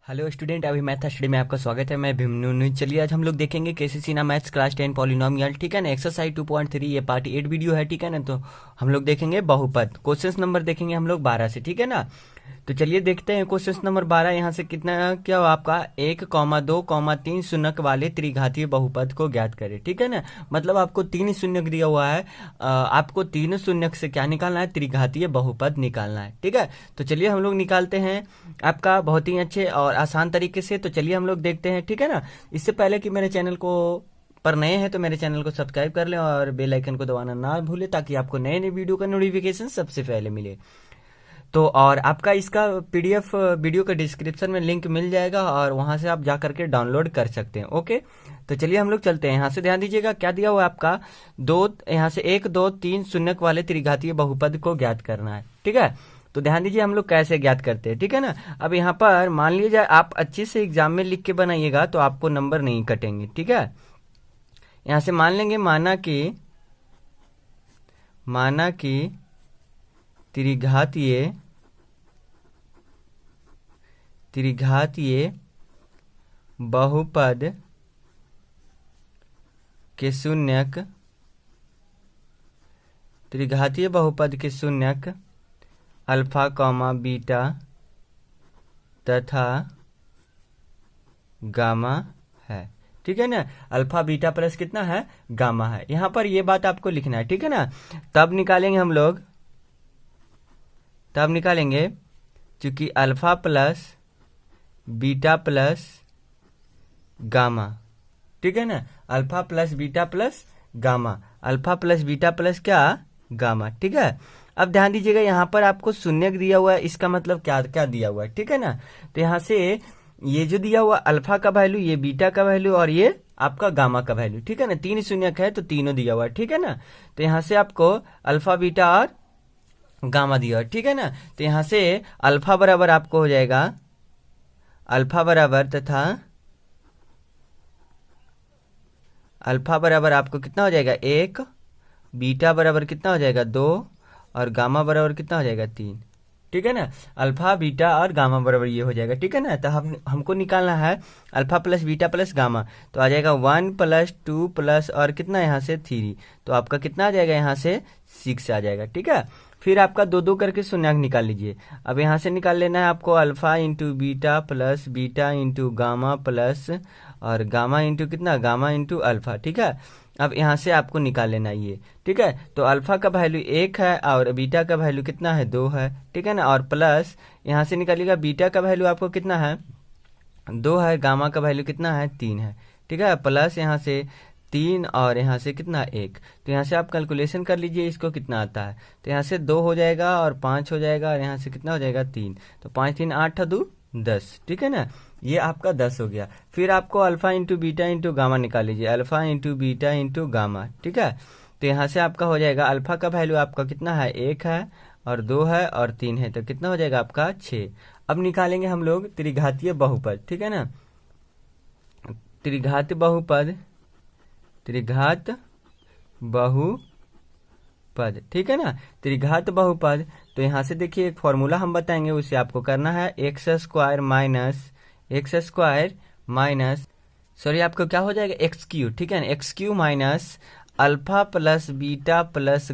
Hello student, अभी math study में आपका स्वागत है। मैं भीमनु। चलिए आज हम लोग देखेंगे केसीसी ना मैथ्स क्लास 10 पॉलिनोमियल, ठीक है ना। एक्सरसाइज 2.3 ये पार्ट 8 वीडियो है, ठीक है ना। तो हम लोग देखेंगे बहुपद। क्वेश्चन नंबर देखेंगे हम लोग 12 से, ठीक है ना। तो चलिए देखते हैं क्वेश्चन नंबर 12। यहाँ से कितना क्या हुआ आपका 1,2,3 शून्यक वाले त्रिघातीय बहुपद को ज्ञात करें, ठीक है ना। मतलब आपको 3 शून्यक दिया हुआ है, आपको 3 शून्यक से क्या निकालना है, त्रिघातीय बहुपद निकालना है, ठीक है। तो चलिए हम लोग निकालते हैं आपका बहुत ही अच्छे और आसान तरीके से। तो चलिए हम लोग देखते हैं, ठीक है ना। इससे पहले कि मेरे चैनल को पर नए हैं तो मेरे चैनल को सब्सक्राइब कर लें और बेल आइकन को दबाना ना भूलें, ताकि आपको नए नए वीडियो का नोटिफिकेशन सबसे पहले मिले। तो और आपका इसका पीडीएफ वीडियो का डिस्क्रिप्शन में लिंक मिल जाएगा और वहां से आप जा करके डाउनलोड कर सकते हैं। ओके, तो चलिए हम लोग चलते हैं। यहाँ से ध्यान दीजिएगा क्या दिया हुआ है आपका यहाँ से 1, 2, 3 शून्यक वाले त्रिघातीय बहुपद को ज्ञात करना है, ठीक है। तो ध्यान दीजिए हम लोग कैसे ज्ञात करते हैं, ठीक है ना। अब यहाँ पर मान लीजिए आप अच्छे से एग्जाम में लिख के बनाइएगा तो आपको नंबर नहीं कटेंगे, ठीक है। यहाँ से मान लेंगे माना कि त्रिघातीय बहुपद के शून्यक अल्फा कॉमा बीटा तथा गामा है, ठीक है ना। अल्फा बीटा प्लस कितना है, गामा है। यहाँ पर ये बात आपको लिखना है, ठीक है ना। तब निकालेंगे चूंकि alpha plus beta plus gamma, ठीक है ना। Alpha plus beta plus gamma, alpha plus beta plus क्या, गामा, ठीक है। अब ध्यान दीजिएगा यहाँ पर आपको शून्यक दिया हुआ है, इसका मतलब क्या क्या दिया हुआ है, ठीक है ना। तो यहाँ से ये जो दिया हुआ अल्फा का वैल्यू, ये बीटा का वैल्यू और ये आपका गामा का वैल्यू, ठीक है ना। 3 शून्यक है तो तीनों दिया हुआ है, ठीक है ना। तो यहाँ से आपको अल्फा बीटा और गामा दिया हुआ है, ठीक है ना। तो यहाँ से अल्फा बराबर आपको हो जाएगा अल्फा बराबर आपको कितना हो जाएगा 1, बीटा बराबर कितना हो जाएगा 2 और गामा बराबर कितना हो जाएगा 3, ठीक है ना। अल्फा बीटा और गामा बराबर ये हो जाएगा, ठीक है ना। तो हमको निकालना है alpha plus beta plus gamma. तो आ जाएगा 1 + 2 प्लस और कितना यहाँ से 3, तो आपका कितना आ जाएगा यहाँ से 6 आ जाएगा, ठीक है। फिर आपका 2 करके शून्यक निकाल लीजिए। अब यहाँ से निकाल लेना है आपको alpha into beta plus beta into gamma plus और गामा इंटू कितना, गामा इंटू अल्फा, ठीक है। अब यहाँ से आपको निकाल लेना ये, ठीक है। तो अल्फा का वैल्यू 1 है और बीटा का वैल्यू कितना है 2 है, ठीक है ना। और प्लस यहाँ से निकालिएगा बीटा का वैल्यू आपको कितना है 2 है, गामा का वैल्यू कितना है 3 है, ठीक है। प्लस यहाँ से 3 और यहाँ से कितना 1। तो यहाँ से आप कैलकुलेशन कर लीजिए इसको कितना आता है। तो यहाँ से 2 हो जाएगा और 5 हो जाएगा और यहाँ से कितना हो जाएगा 3। तो 5 3 8 2 10, ठीक है ना। ये आपका 10 हो गया। फिर आपको alpha into beta into gamma निकाल लीजिए, alpha into beta into gamma, ठीक है। तो यहाँ से आपका हो जाएगा अल्फा का वैल्यू आपका कितना है 1 है और 2 है और 3 है, तो कितना हो जाएगा आपका 6। अब निकालेंगे हम लोग त्रिघातीय बहुपद, ठीक है ना। त्रिघात बहुपद, ठीक है ना। त्रिघात बहुपद। तो यहाँ से देखिए एक फॉर्मूला हम बताएंगे, उसे आपको करना है x² माइनस सॉरी आपको क्या हो जाएगा x3, ठीक है ना। x3 minus alpha plus beta plus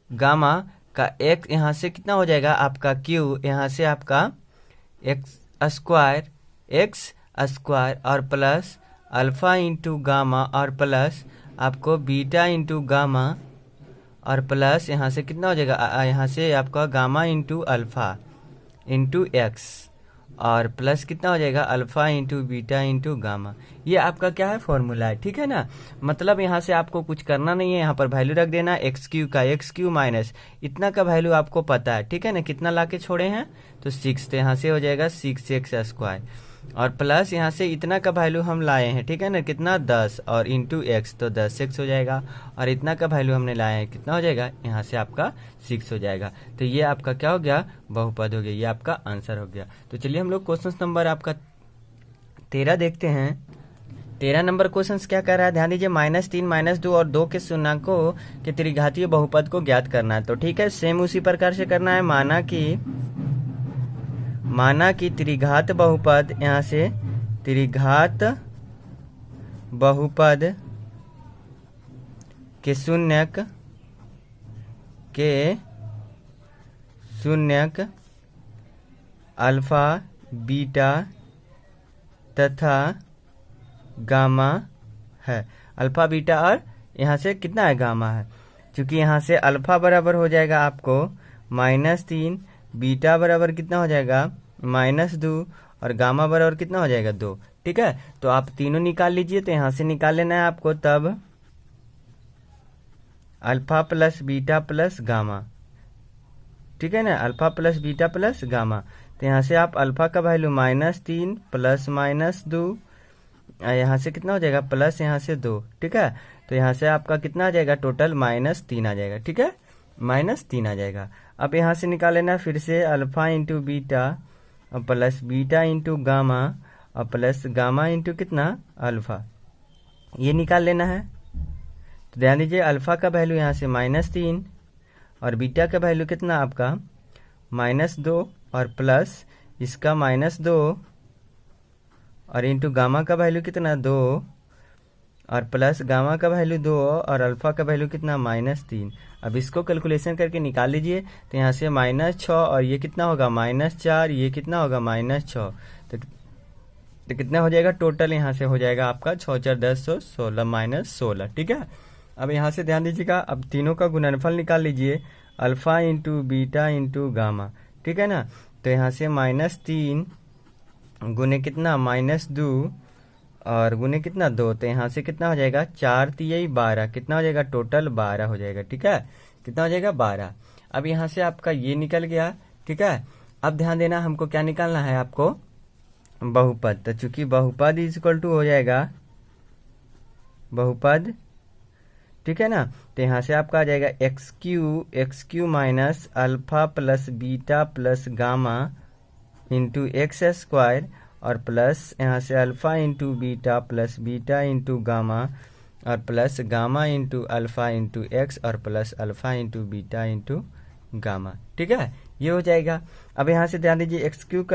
gamma का x यहाँ से कितना हो जाएगा आपका q, यहाँ से आपका x स्क्वायर और प्लस अल्फा इंटू गामा और प्लस आपको बीटा इंटू गामा और प्लस यहाँ से कितना हो जाएगा यहाँ से आपका gamma into alpha into x और प्लस कितना हो जाएगा alpha into beta into gamma. ये आपका क्या है फॉर्मूला है, ठीक है ना। मतलब यहाँ से आपको कुछ करना नहीं है, यहाँ पर वैल्यू रख देना x3 का, x3 माइनस इतना का वैल्यू आपको पता है, ठीक है ना। कितना लाके छोड़े हैं तो 6, तो यहाँ से हो जाएगा 6x² और प्लस यहाँ से इतना का वैल्यू हम लाए हैं, ठीक है ना, कितना 10 और इंटू एक्स, तो 10x हो जाएगा और इतना का वैल्यू हमने लाए हैं कितना हो जाएगा यहाँ से आपका 6 हो जाएगा। तो ये आपका क्या हो गया बहुपद हो गया, ये आपका आंसर हो गया। तो चलिए हम लोग क्वेश्चन नंबर आपका 13 देखते हैं। 13 नंबर क्वेश्चन क्या कर रहा है, ध्यान दीजिए -3 -2 और 2 के शून्यकों के त्रिघातीय बहुपद को ज्ञात करना है। तो ठीक है, सेम उसी प्रकार से करना है। माना कि त्रिघात बहुपद, यहाँ से त्रिघात बहुपद के शून्यक अल्फा बीटा तथा गामा है। अल्फा बीटा और यहाँ से कितना है, गामा है। क्योंकि यहाँ से अल्फा बराबर हो जाएगा आपको -3, बीटा बराबर कितना हो जाएगा -2 और गामा बराबर कितना हो जाएगा 2। ठीक है, तो आप तीनों निकाल लीजिए। तो यहाँ से निकाल लेना है आपको, तब alpha plus beta plus gamma, ठीक है ना, alpha plus beta plus gamma. तो यहाँ से आप अल्फा का वैल्यू -3 प्लस -2, यहाँ से कितना हो जाएगा प्लस यहाँ से 2। ठीक है, तो यहाँ से आपका कितना आ जाएगा टोटल -3 आ जाएगा। ठीक है, -3 आ जाएगा। अब यहाँ से निकाल लेना फिर से अल्फा इंटू बीटा और प्लस बीटा इंटू गामा और प्लस गामा इंटू कितना अल्फा, ये निकाल लेना है। तो ध्यान दीजिए अल्फा का वैल्यू यहाँ से -3 और बीटा का वैल्यू कितना आपका -2 और प्लस इसका -2 और इंटू गामा का वैल्यू कितना 2 और प्लस गामा का वैल्यू 2 और अल्फा का वैल्यू कितना -3। अब इसको कैलकुलेशन करके निकाल लीजिए। तो यहाँ से -6 और ये कितना होगा -4, ये कितना होगा -6। तो कितना हो जाएगा टोटल, यहाँ से हो जाएगा आपका 6 4 10 16 -16। ठीक है, अब यहाँ से ध्यान दीजिएगा, अब तीनों का गुणनफल निकाल लीजिए, alpha into beta into gamma. ठीक है ना, तो यहाँ से -3 गुने कितना -2 और गुने कितना 2, तो यहाँ से कितना हो जाएगा 4 3 12, कितना हो जाएगा टोटल 12 हो जाएगा। ठीक है, कितना हो जाएगा 12। अब यहाँ से आपका ये निकल गया। ठीक है, अब ध्यान देना हमको क्या निकालना है, आपको बहुपद। तो चूंकि बहुपद इज इक्वल टू हो जाएगा बहुपद, ठीक है ना, तो यहाँ से आपका आ जाएगा x cube minus alpha plus beta plus gamma into x square और प्लस यहाँ से alpha into beta plus beta into gamma और plus gamma into alpha into x और plus alpha into beta into gamma. ठीक है, ये हो जाएगा। अब यहाँ से ध्यान दीजिए एक्स क्यू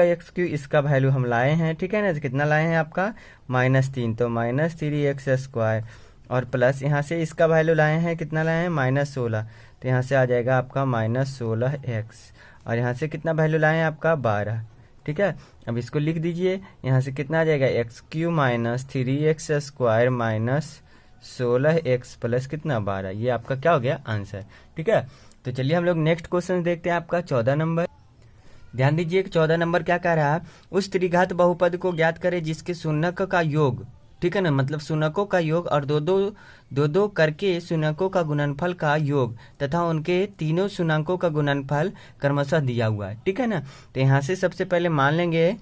इसका वैल्यू हम लाए हैं। ठीक है ना, तो कितना लाए हैं आपका -3, तो -3x स्क्वायर और प्लस यहाँ से इसका वैल्यू लाए हैं, कितना लाए हैं -16, तो यहाँ से आ जाएगा आपका -16x और यहाँ से कितना वैल्यू लाए हैं आपका 12। ठीक है, अब इसको लिख दीजिए, यहाँ से कितना आ जाएगा x minus 3x square -16x plus कितना 12, ये आपका क्या हो गया आंसर। ठीक है, तो चलिए हम लोग नेक्स्ट क्वेश्चन देखते हैं, आपका 14 नंबर। ध्यान दीजिए 14 नंबर क्या कह रहा है, उस त्रिघात बहुपद को ज्ञात करें जिसके शून्यक का योग, ठीक है ना, मतलब शून्यकों का योग और दो करके शून्यकों का गुणनफल का योग तथा उनके तीनों शून्यकों का गुणनफल क्रमशः दिया हुआ है। ठीक है ना, तो यहाँ से सबसे पहले मान लेंगे,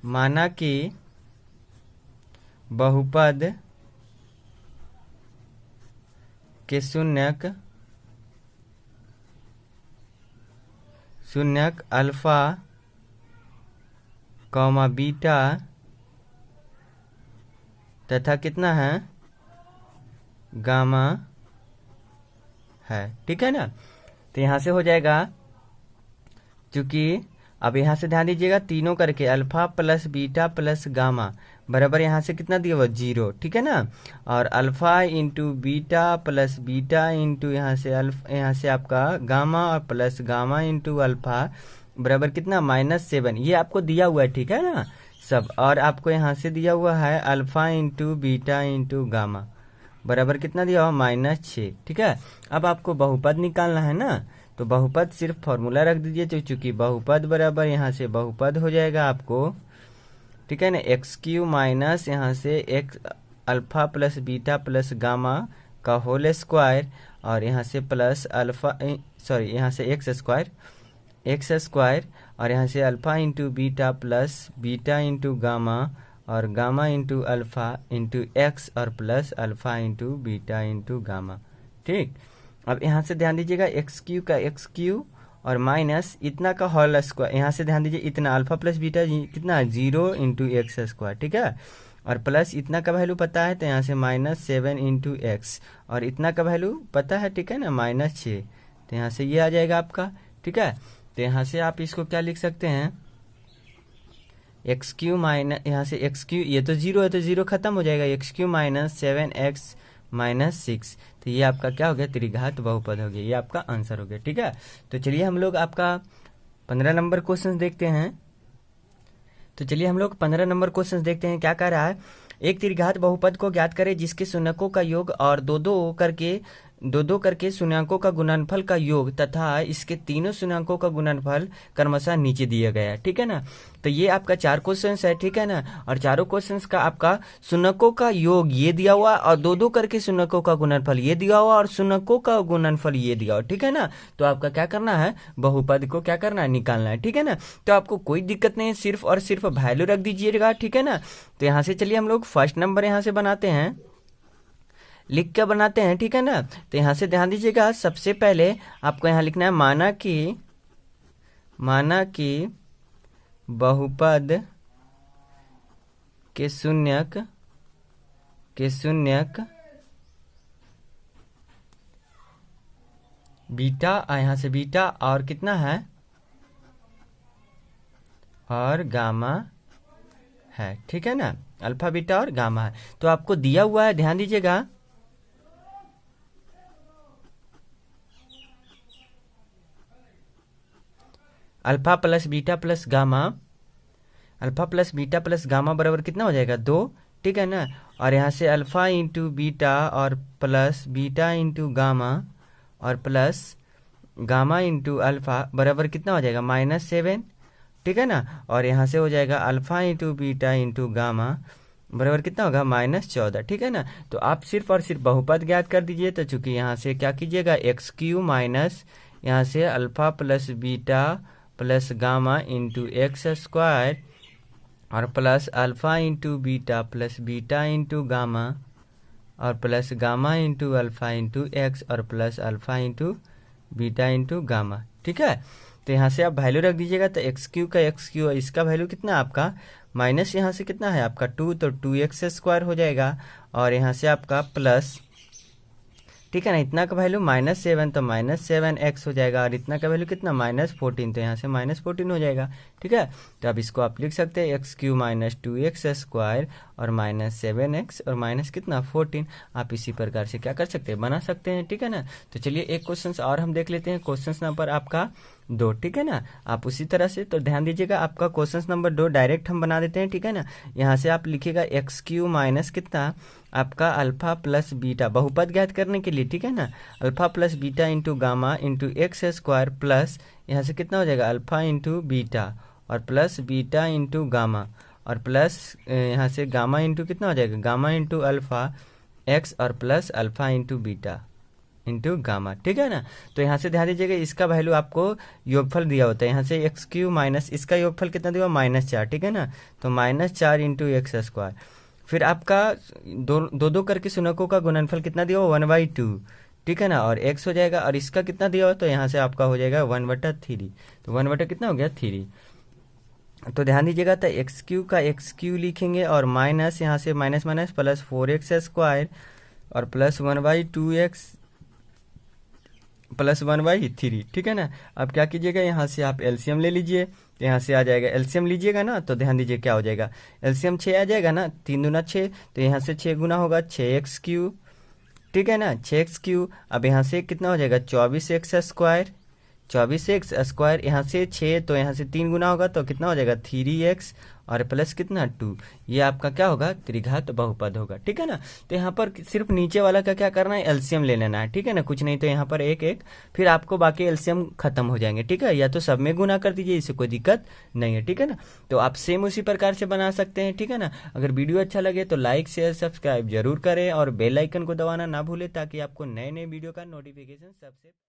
माना कि बहुपद के शून्यक अल्फा कॉमा बीटा तथा कितना है गामा है। ठीक है ना, तो यहाँ से हो जाएगा, क्योंकि अब यहाँ से ध्यान दीजिएगा तीनों करके alpha plus beta plus gamma बराबर यहाँ से कितना दिया हुआ 0। ठीक है ना, और alpha into beta plus beta into यहाँ से आपका गामा और प्लस गामा इंटू अल्फा बराबर कितना -7, ये आपको दिया हुआ है। ठीक है ना सब, और आपको यहाँ से दिया हुआ है alpha into beta into gamma बराबर कितना दिया हुआ -6। ठीक है, अब आपको बहुपद निकालना है ना, तो बहुपद सिर्फ फॉर्मूला रख दीजिए, तो चूंकि बहुपद बराबर यहाँ से बहुपद हो जाएगा आपको, ठीक है ना, एक्स क्यू माइनस यहाँ से x alpha plus beta plus gamma का होल स्क्वायर और यहाँ से प्लस अल्फा यहाँ से एक्स स्क्वायर और यहाँ से alpha into beta plus beta into gamma और gamma into alpha into x और plus alpha into beta into gamma. ठीक, अब यहाँ से ध्यान दीजिएगा एक्स क्यू और माइनस इतना का होल स्क्वायर, यहाँ से ध्यान दीजिए इतना अल्फा प्लस बीटा कितना 0 इंटू एक्स स्क्वायर। ठीक है, और प्लस इतना का वैल्यू पता है, तो यहाँ से -7 इंटू एक्स और इतना का वैल्यू पता है। ठीक है ना, -6, तो यहाँ से ये आ जाएगा आपका। ठीक है, तो यहाँ से आप इसको क्या लिख सकते हैं, एक्स क्यू माइनस, यहाँ से एक्स क्यू, ये तो जीरो है तो जीरो खत्म हो जाएगा, x cube minus 7x minus 6, तो ये आपका क्या हो गया, त्रिघात बहुपद हो गया। ये आपका आंसर हो गया। ठीक है, तो चलिए हम लोग आपका 15 नंबर क्वेश्चन देखते हैं। तो चलिए हम लोग 15 नंबर क्वेश्चन देखते हैं, क्या कह रहा है। एक त्रिघात बहुपद को ज्ञात करें जिसके शून्यकों का योग और दो दो करके शून्यकों का गुणनफल का योग तथा इसके तीनों शून्यकों का गुणनफल क्रमशः नीचे दिया गया है। ठीक है ना, तो ये आपका 4 क्वेश्चंस है। ठीक है ना, और चारों क्वेश्चंस का आपका शून्यकों का योग ये दिया हुआ और दो दो करके शून्यकों का गुणनफल ये दिया हुआ और शून्यकों का गुणनफल ये दिया हुआ। ठीक है ना, तो आपका क्या करना है, बहुपद को क्या करना है, निकालना है। ठीक है ना, तो आपको कोई दिक्कत नहीं है, सिर्फ और सिर्फ वैल्यू रख दीजिएगा। ठीक है ना, तो यहाँ से चलिए हम लोग फर्स्ट नंबर यहाँ से बनाते हैं, लिख के बनाते हैं। ठीक है ना, तो यहाँ से ध्यान दीजिएगा, सबसे पहले आपको यहाँ लिखना है माना कि बहुपद के शून्यक बीटा, यहाँ से बीटा और कितना है, और गामा है। ठीक है ना, अल्फा बीटा और गामा है। तो आपको दिया हुआ है, ध्यान दीजिएगा, alpha plus beta plus gamma, alpha plus beta plus gamma बराबर कितना हो जाएगा, 2। ठीक है ना, और यहाँ से अल्फा इंटू बीटा और प्लस बीटा इंटू गामा और प्लस गामा इंटू अल्फा बराबर कितना हो जाएगा, -7। ठीक है ना, और यहाँ से हो जाएगा alpha into beta into gamma बराबर कितना होगा, -14। ठीक है ना, तो आप सिर्फ और सिर्फ बहुपद ज्ञात कर दीजिए। तो चूंकि यहाँ से क्या कीजिएगा, एक्स क्यू माइनस यहाँ से alpha plus beta plus gamma into x square और plus alpha into beta plus beta into gamma और plus gamma into alpha into x और plus alpha into beta into gamma. ठीक है, तो यहाँ से आप वैल्यू रख दीजिएगा। तो एक्स क्यू का एक्स क्यू, इसका वैल्यू कितना आपका, माइनस यहाँ से कितना है आपका 2, तो 2x स्क्वायर हो जाएगा और यहाँ से आपका प्लस, ठीक है ना, इतना का वैल्यू -7 तो -7x हो जाएगा और इतना का वैल्यू कितना, -14, तो यहाँ से -14 हो जाएगा। ठीक है, तो अब इसको आप लिख सकते हैं x cube minus 2x square और -7x और माइनस कितना 14। आप इसी प्रकार से क्या कर सकते हैं, बना सकते हैं। ठीक है ना, तो चलिए एक क्वेश्चन और हम देख लेते हैं, क्वेश्चन नंबर आपका 2। ठीक है ना, आप उसी तरह से तो ध्यान दीजिएगा, आपका क्वेश्चन नंबर 2 डायरेक्ट हम बना देते हैं। ठीक है ना, यहाँ से आप लिखिएगा एक्स क्यू माइनस कितना आपका अल्फा प्लस बीटा, बहुपद ज्ञात करने के लिए। ठीक है ना, alpha plus beta into gamma into x square plus यहाँ से कितना हो जाएगा, अल्फा इंटू बीटा और प्लस बीटा इंटू गामा और प्लस यहाँ से गामा इंटू कितना हो जाएगा, गामा इंटू अल्फा एक्स और plus alpha into beta into gamma. ठीक है ना, तो यहाँ से ध्यान दीजिएगा, इसका वैल्यू आपको योगफल दिया होता है। यहाँ से एक्स क्यू माइनस इसका योगफल कितना दिया, -4। ठीक है ना, तो -4 इंटू एक्स स्क्वायर, फिर आपका दो करके शून्यकों का गुणनफल कितना दिया हुआ, 1/2। ठीक है ना, और x हो जाएगा और इसका कितना दिया हुआ, तो यहाँ से आपका हो जाएगा 1/3, तो 1/ कितना हो गया 3। तो ध्यान दीजिएगा, तो एक्स क्यू का एक्स क्यू लिखेंगे और माइनस यहाँ से minus minus plus 4x square और प्लस 1/2x प्लस 1/3। ठीक है ना, अब क्या कीजिएगा, यहाँ से आप एलसीएम ले लीजिए, तो यहाँ से आ जाएगा, एलसीएम लीजिएगा ना, तो ध्यान दीजिए क्या हो जाएगा, एलसीएम 6 आ जाएगा ना, 3 दूना 6, तो यहाँ से 6 गुना होगा 6x क्यू। ठीक है ना, 6x क्यू, अब यहाँ से कितना हो जाएगा, 24x स्क्वायर, 24x स्क्वायर, यहाँ से 6 तो यहाँ से 3 गुना होगा तो कितना हो जाएगा 3x और प्लस कितना 2। ये आपका क्या होगा, त्रिघात बहुपद होगा। ठीक है ना, तो यहाँ पर सिर्फ नीचे वाला का क्या करना है, एलसीएम ले लेना है। ठीक है ना, कुछ नहीं तो यहाँ पर एक फिर आपको बाकी एलसीएम खत्म हो जाएंगे। ठीक है, या तो सब में गुना कर दीजिए, इससे कोई दिक्कत नहीं है। ठीक है ना, तो आप सेम उसी प्रकार से बना सकते हैं। ठीक है ना, अगर वीडियो अच्छा लगे तो लाइक शेयर सब्सक्राइब जरूर करें और बेल आइकन को दबाना ना भूलें ताकि आपको नए नए वीडियो का नोटिफिकेशन सबसे